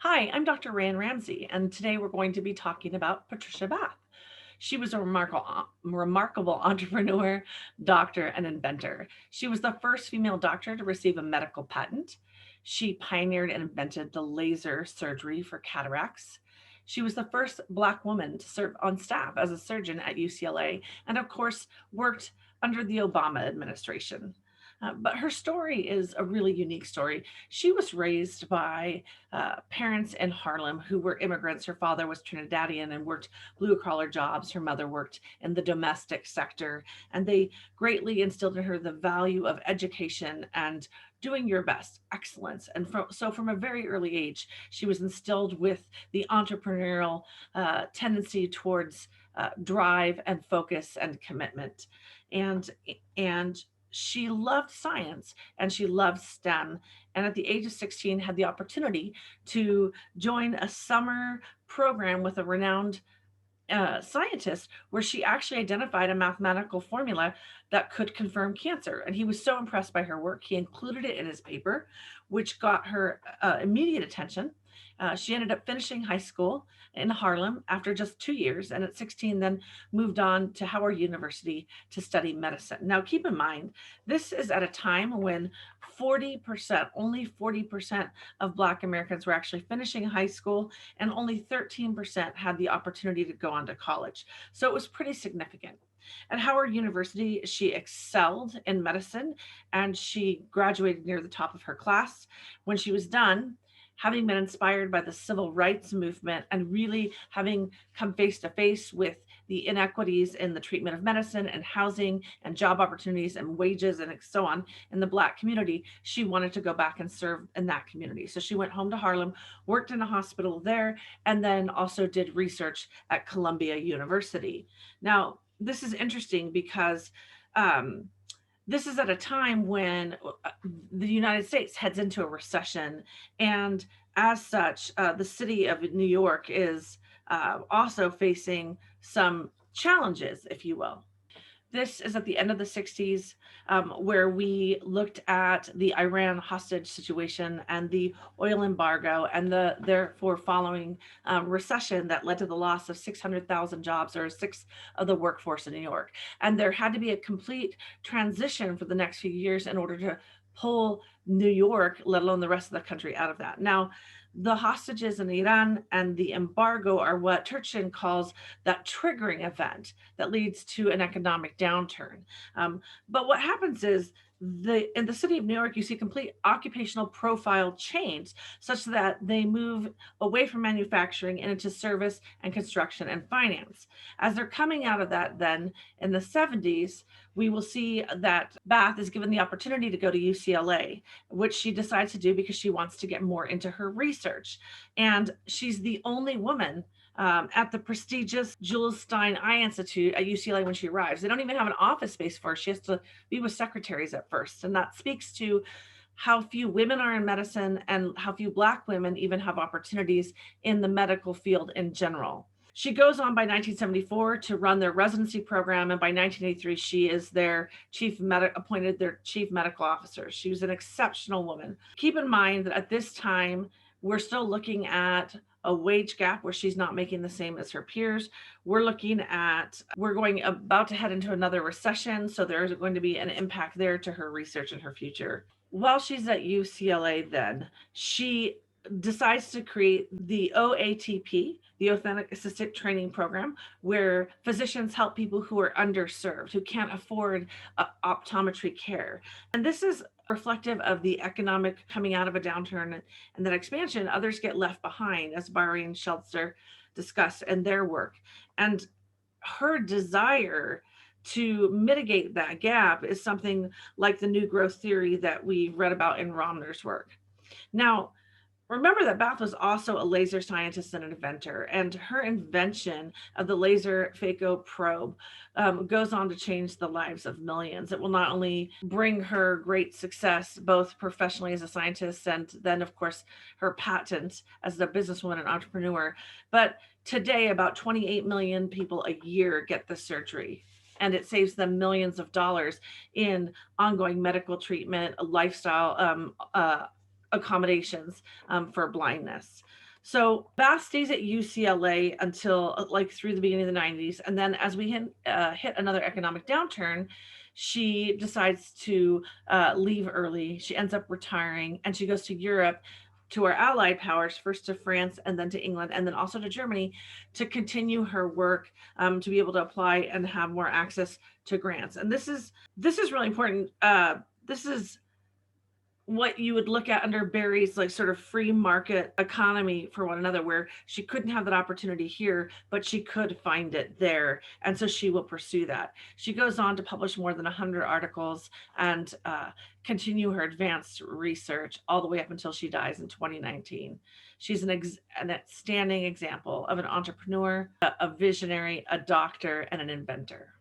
Hi, I'm Dr. Ramsey, and today we're going to be talking about Patricia Bath. She was a remarkable entrepreneur, doctor, and inventor. She was the first female doctor to receive a medical patent. She pioneered and invented the laser surgery for cataracts. She was the first Black woman to serve on staff as a surgeon at UCLA, and of course, worked under the Obama administration. But her story is a really unique story. She was raised by parents in Harlem who were immigrants. Her father was Trinidadian and worked blue collar jobs. Her mother worked in the domestic sector, and they greatly instilled in her the value of education and doing your best, excellence. And so, from a very early age, she was instilled with the entrepreneurial tendency towards drive and focus and commitment. And and she loved science and she loved STEM. And at the age of 16, had the opportunity to join a summer program with a renowned scientist where she actually identified a mathematical formula that could confirm cancer. And he was so impressed by her work, he included it in his paper, which got her immediate attention. She ended up finishing high school in Harlem after just 2 years, and at 16, then moved on to Howard University to study medicine. Now, keep in mind, this is at a time when 40%, only 40% of Black Americans were actually finishing high school, and only 13% had the opportunity to go on to college. So it was pretty significant. At Howard University, she excelled in medicine and she graduated near the top of her class. When she was done, having been inspired by the civil rights movement and really having come face to face with the inequities in the treatment of medicine and housing and job opportunities and wages and so on in the Black community, she wanted to go back and serve in that community. So she went home to Harlem, worked in a hospital there, and then also did research at Columbia University. Now, this is interesting because um, this is at a time when the United States heads into a recession. And as such, the city of New York is also facing some challenges, if you will. This is at the end of the 60s, where we looked at the Iran hostage situation and the oil embargo and the therefore following recession that led to the loss of 600,000 jobs, or a sixth of the workforce in New York. And there had to be a complete transition for the next few years in order to pull New York, let alone the rest of the country, out of that. Now, the hostages in Iran and the embargo are what Turchin calls that triggering event that leads to an economic downturn. But what happens is in the city of New York, you see complete occupational profile change such that they move away from manufacturing and into service and construction and finance. As they're coming out of that, then in the 70s, we will see that Bath is given the opportunity to go to UCLA, which she decides to do because she wants to get more into her research. And she's the only woman at the prestigious Jules Stein Eye Institute at UCLA when she arrives. They don't even have an office space for her. She has to be with secretaries at first. And that speaks to how few women are in medicine and how few Black women even have opportunities in the medical field in general. She goes on by 1974 to run their residency program, and by 1983, she is appointed their chief medical officer. She was an exceptional woman. Keep in mind that at this time, we're still looking at a wage gap where she's not making the same as her peers. We're going about to head into another recession, so there's going to be an impact there to her research and her future. While she's at UCLA, then she decides to create the OATP, the Authentic Assistant Training Program, where physicians help people who are underserved, who can't afford optometry care. And this is reflective of the economic coming out of a downturn and that expansion. Others get left behind, as Barry and Sheltzer discuss in their work. And her desire to mitigate that gap is something like the new growth theory that we read about in Romner's work. Now, remember that Bath was also a laser scientist and an inventor, and her invention of the laser phaco probe goes on to change the lives of millions. It will not only bring her great success, both professionally as a scientist and then, of course, her patent as a businesswoman and entrepreneur, but today about 28 million people a year get the surgery. And it saves them millions of dollars in ongoing medical treatment, lifestyle accommodations for blindness. So Bath stays at UCLA until like through the beginning of the 90s. And then as we hit another economic downturn, she decides to leave early. She ends up retiring and she goes to Europe, to our allied powers, first to France and then to England and then also to Germany, to continue her work, to be able to apply and have more access to grants. And this is really important. This is what you would look at under Barry's like sort of free market economy for one another, where she couldn't have that opportunity here, but she could find it there. And so she will pursue that. She goes on to publish more than 100 articles and continue her advanced research all the way up until she dies in 2019. She's an outstanding example of an entrepreneur, a visionary, a doctor, and an inventor.